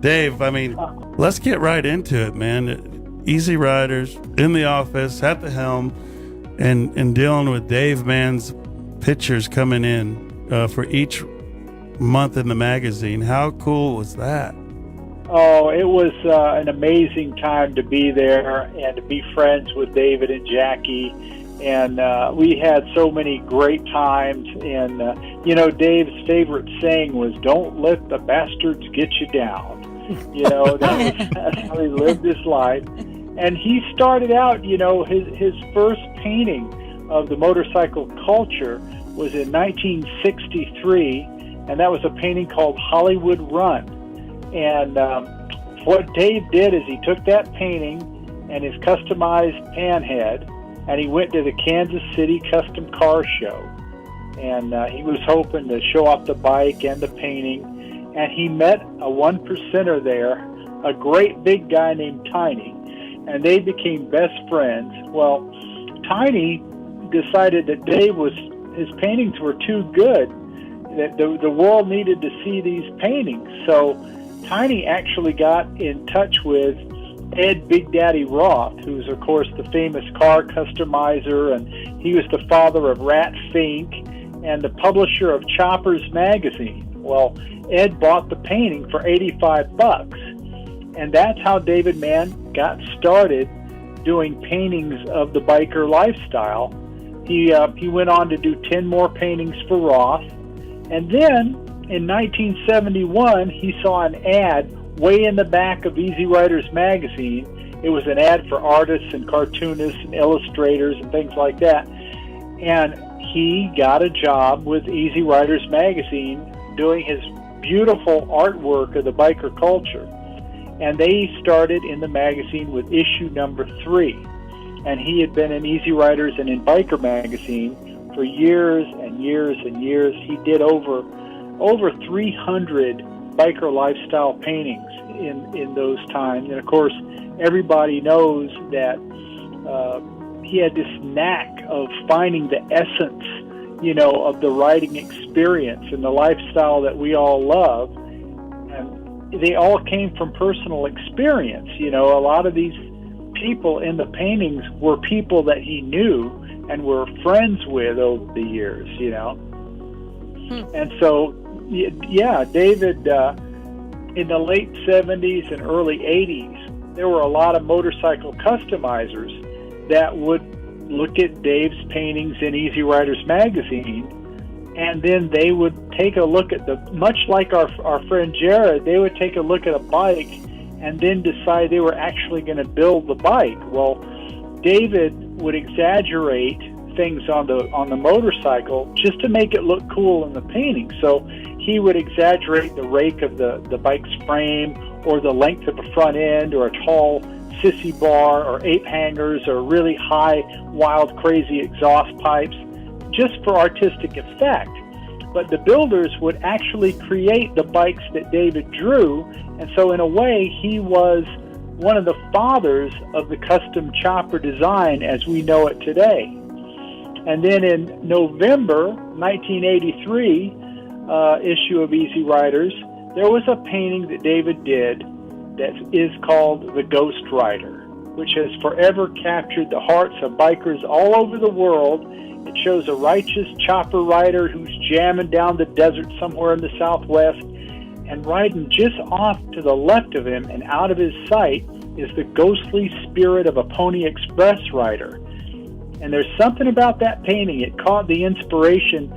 Dave, I mean, let's get right into it, man. Easy Riders in the office at the helm, and dealing with Dave Mann's pictures coming in for each month in the magazine. How cool was that? Oh, it was an amazing time to be there and to be friends with David and Jackie. And we had so many great times. And, Dave's favorite saying was, "Don't let the bastards get you down." That's how he lived his life. And he started out, his first painting of the motorcycle culture was in 1963. And that was a painting called Hollywood Run. And what Dave did is he took that painting and his customized panhead, and he went to the Kansas City Custom Car Show. And he was hoping to show off the bike and the painting. And he met a 1%er there, a great big guy named Tiny, and they became best friends. Well, Tiny decided that his paintings were too good, that the world needed to see these paintings. So Tiny actually got in touch with Ed Big Daddy Roth, who's, of course, the famous car customizer, and he was the father of Rat Fink and the publisher of Choppers magazine. Well, Ed bought the painting for $85, and that's how David Mann got started doing paintings of the biker lifestyle. He went on to do 10 more paintings for Roth, and then in 1971 he saw an ad way in the back of EasyRiders magazine. It was an ad for artists and cartoonists and illustrators and things like that, and he got a job with EasyRiders magazine doing his beautiful artwork of the biker culture. And they started in the magazine with issue number 3. And he had been in EasyRiders and in Biker magazine for years and years and years. He did over 300 biker lifestyle paintings in those times. And of course, everybody knows that he had this knack of finding the essence of the riding experience and the lifestyle that we all love. And they all came from personal experience. A lot of these people in the paintings were people that he knew and were friends with over the years, And so, David, in the late 70s and early 80s, there were a lot of motorcycle customizers that would look at Dave's paintings in EasyRiders magazine, and then they would take a look at much like our friend Jared, they would take a look at a bike and then decide they were actually going to build the bike. Well, David would exaggerate things on the motorcycle just to make it look cool in the painting. So he would exaggerate the rake of the bike's frame, or the length of the front end, or a tall sissy bar, or ape hangers, or really high, wild, crazy exhaust pipes, just for artistic effect. But the builders would actually create the bikes that David drew, and so in a way, he was one of the fathers of the custom chopper design as we know it today. And then in November 1983 issue of EasyRiders, there was a painting that David did that is called The Ghost Rider, which has forever captured the hearts of bikers all over the world. It shows a righteous chopper rider who's jamming down the desert somewhere in the Southwest, and riding just off to the left of him and out of his sight is the ghostly spirit of a Pony Express rider. And there's something about that painting. It caught the inspiration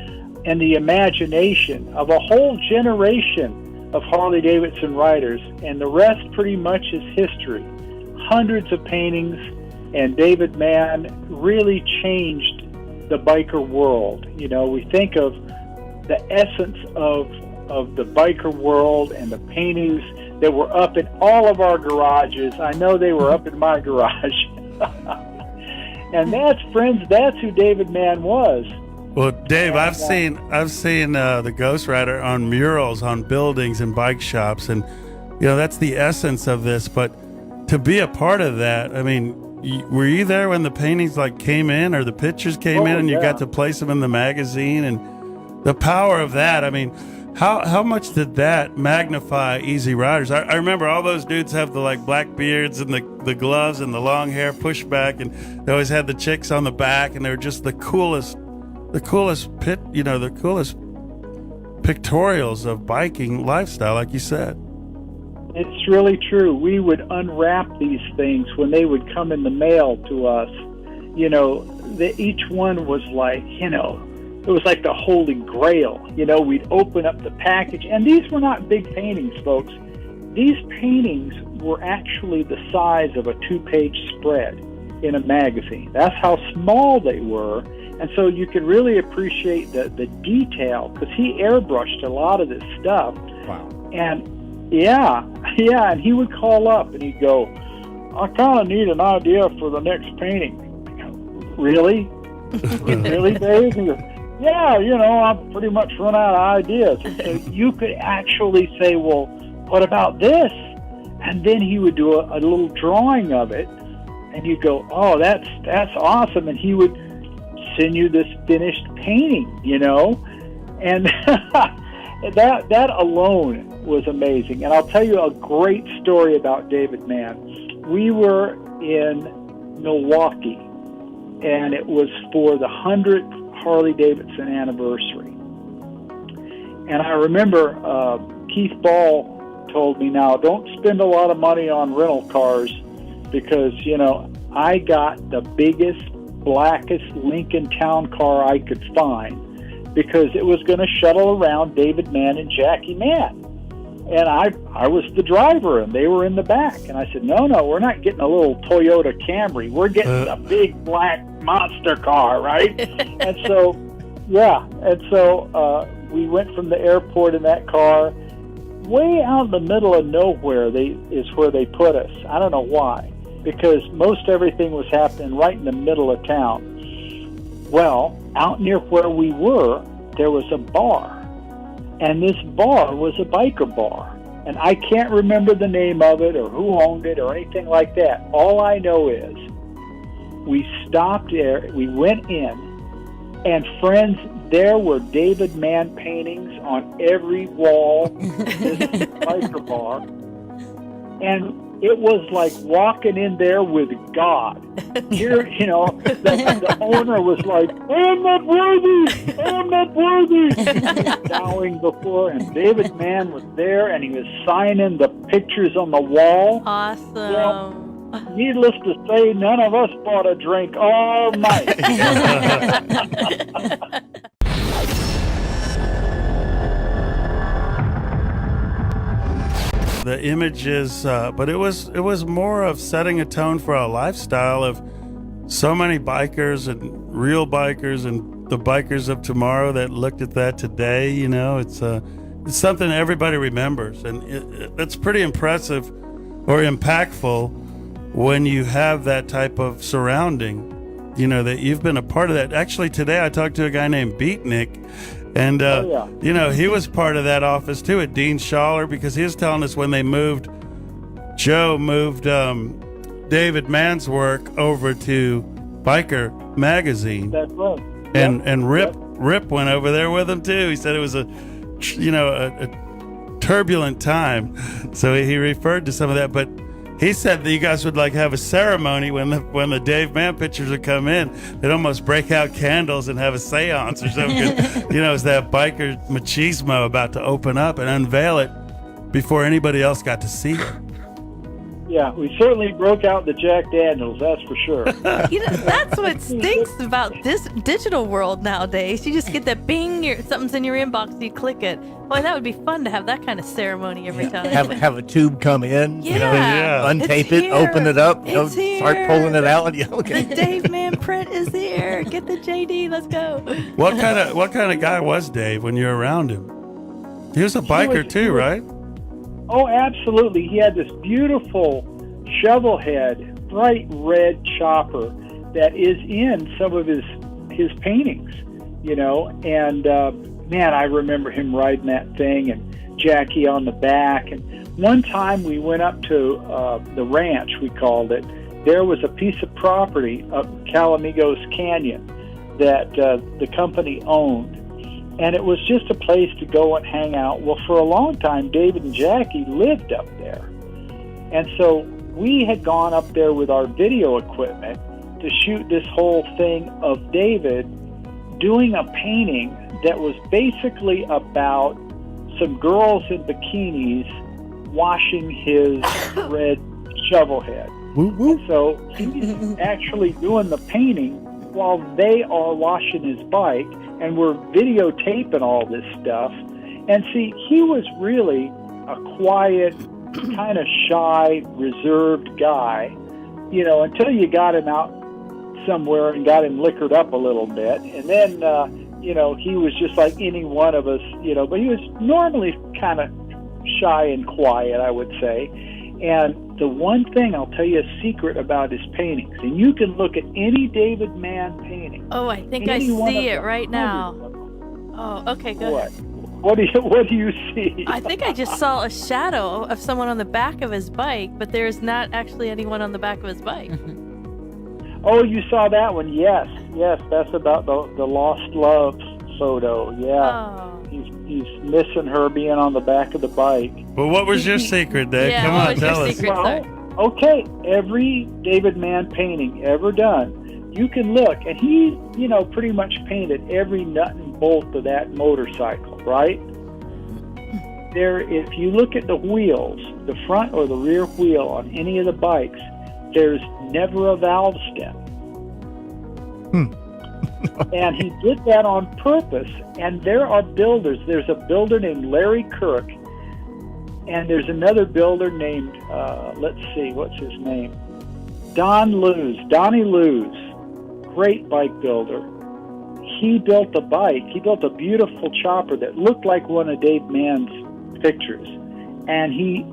and the imagination of a whole generation of Harley-Davidson riders, and the rest pretty much is history. Hundreds of paintings, and David Mann really changed the biker world. We think of the essence of the biker world and the paintings that were up in all of our garages. I know they were up in my garage. And that's who David Mann was. Well, Dave, I've seen the Ghost Rider on murals on buildings and bike shops, and that's the essence of this. But to be a part of that, I mean, were you there when the paintings came in, or the pictures came in, and you got to place them in the magazine, and the power of that? I mean, How much did that magnify Easy Riders? I remember all those dudes have the like black beards and the gloves and the long hair pushed back, and they always had the chicks on the back, and they were just the coolest pictorials of biking lifestyle, like you said. It's really true. We would unwrap these things when they would come in the mail to us. Each one was like, it was like the Holy Grail. We'd open up the package, and these were not big paintings, folks. These paintings were actually the size of a 2-page spread in a magazine. That's how small they were, and so you could really appreciate the detail, because he airbrushed a lot of this stuff. Wow. And and he would call up and he'd go, I kind of need an idea for the next painting. Really? Really, Dave? He goes, yeah, I've pretty much run out of ideas. And so you could actually say, well, what about this? And then he would do a little drawing of it, and you'd go, oh, that's awesome. And he would send you this finished painting, and that alone was amazing. And I'll tell you a great story about David Mann. We were in Milwaukee, and it was for the 100th Harley-Davidson anniversary. And I remember Keith Ball told me, now, don't spend a lot of money on rental cars, because, I got the biggest, blackest Lincoln Town car I could find, because it was going to shuttle around David Mann and Jackie Mann. And I was the driver, and they were in the back. And I said, no, we're not getting a little Toyota Camry. We're getting a big black monster car, right? And so, we went from the airport in that car. Way out in the middle of nowhere is where they put us. I don't know why, because most everything was happening right in the middle of town. Well, out near where we were, there was a bar. And this bar was a biker bar. And I can't remember the name of it or who owned it or anything like that. All I know is we stopped there, we went in, and friends, there were David Mann paintings on every wall in this biker bar. And it was like walking in there with God. Here, the owner was like, I'm not worthy. He was bowing before, and David Mann was there, and he was signing the pictures on the wall. Awesome. Well, needless to say, none of us bought a drink all night. The images, but it was more of setting a tone for a lifestyle of so many bikers and real bikers and the bikers of tomorrow that looked at that today. It's something everybody remembers, and it's pretty impressive or impactful when you have that type of surrounding. That you've been a part of that. Actually, today I talked to a guy named Beatnik. And, he was part of that office, too, at Dean Schaller, because he was telling us when Joe moved David Mann's work over to Biker Magazine. That's right. And Rip went over there with him, too. He said it was a turbulent time. So he referred to some of that. But he said that you guys would have a ceremony when the Dave Mann pictures would come in. They'd almost break out candles and have a seance or something. It's that biker machismo about to open up and unveil it before anybody else got to see it. Yeah, we certainly broke out the Jack Daniels, that's for sure. That's what stinks about this digital world nowadays. You just get that bing, something's in your inbox, you click it. Boy, that would be fun to have that kind of ceremony every time. Have a tube come in, untape it, here. open it up, It's start here. pulling it out. Okay. The Dave Mann print is here. Get the JD, let's go. What kind of guy was Dave when you were around him? He was a biker too, right? Oh, absolutely. He had this beautiful shovel head, bright red chopper that is in some of his paintings, and man, I remember him riding that thing and Jackie on the back. And one time we went up to the ranch, we called it. There was a piece of property up Calamigos Canyon that the company owned. And it was just a place to go and hang out. Well, for a long time, David and Jackie lived up there. And so we had gone up there with our video equipment to shoot this whole thing of David doing a painting that was basically about some girls in bikinis washing his red shovel head. Woo, woo. So he's actually doing the painting while they are washing his bike, and we're videotaping all this stuff. And see, he was really a quiet, kind of shy, reserved guy, you know, until you got him out somewhere and got him liquored up a little bit. And then, you know, he was just like any one of us, you know, but he was normally kind of shy and quiet, I would say. And the one thing I'll tell you a secret about his paintings, and you can look at any David Mann painting. Oh, I think I see it right now. Oh, okay, go ahead. What do you see? I think I just saw a shadow of someone on the back of his bike, but there's not actually anyone on the back of his bike. Oh, you saw that one? Yes, that's about the lost love photo. Yeah. Oh. He's missing her being on the back of the bike. Well, what was your secret, Dave? Yeah, Come what on, was your tell us. secret? Sorry. Well, okay, every David Mann painting ever done, you can look, and he, you know, pretty much painted every nut and bolt of that motorcycle, right? There, if you look at the wheels, the front or the rear wheel on any of the bikes, there's never a valve stem. And he did that on purpose. And there are builders. There's a builder named Larry Kirk, and there's another builder named, let's see, what's his name? Donnie Lewis, great bike builder. He built a bike. He built a beautiful chopper that looked like one of Dave Mann's pictures. And he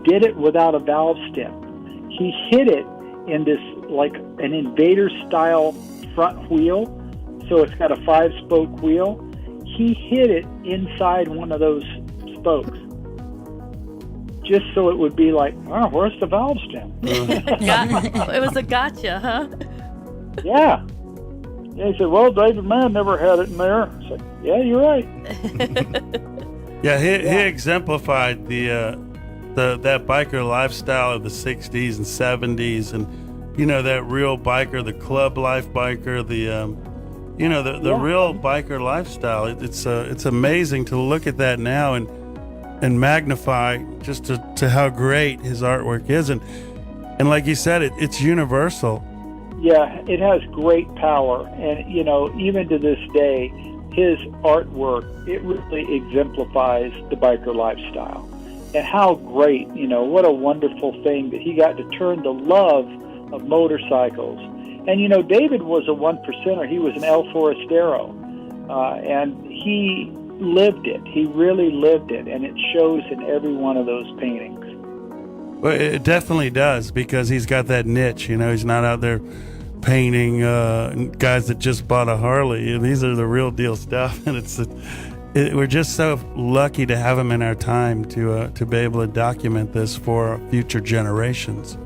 did it without a valve stem. He hid it in this, like an Invader-style front wheel. So it's got a 5-spoke wheel. He hid it inside one of those spokes, just so it would be like, oh, where's the valve stem? It was a gotcha, huh? Yeah. He said, well, David Mann never had it in there. I said, yeah, you're right. Yeah, he exemplified that biker lifestyle of the 60s and 70s, and you know, that real biker, the club life biker, the real biker lifestyle. It's amazing to look at that now and magnify just to how great his artwork is, and like you said, it's universal. Yeah, it has great power, and you know, even to this day, his artwork, it really exemplifies the biker lifestyle. And how great, you know, what a wonderful thing that he got to turn the love of motorcycles. And, you know, David was a 1%er. He was an El Forestero, and he lived it. He really lived it, and it shows in every one of those paintings. Well, it definitely does, because he's got that niche. You know, he's not out there painting guys that just bought a Harley. And these are the real deal stuff, and we're just so lucky to have him in our time to be able to document this for future generations.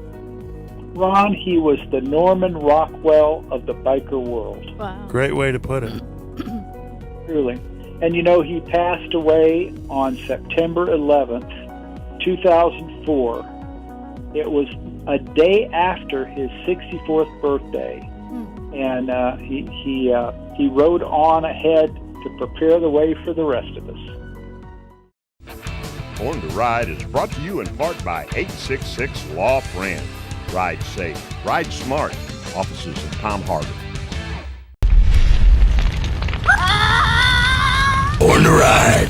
Ron, he was the Norman Rockwell of the biker world. Wow. Great way to put it. Truly. And you know, he passed away on September 11th, 2004. It was a day after his 64th birthday. And he rode on ahead to prepare the way for the rest of us. Born to Ride is brought to you in part by 866 Law Friend. Ride safe. Ride smart. Offices in Palm Harbor. Born to Ride.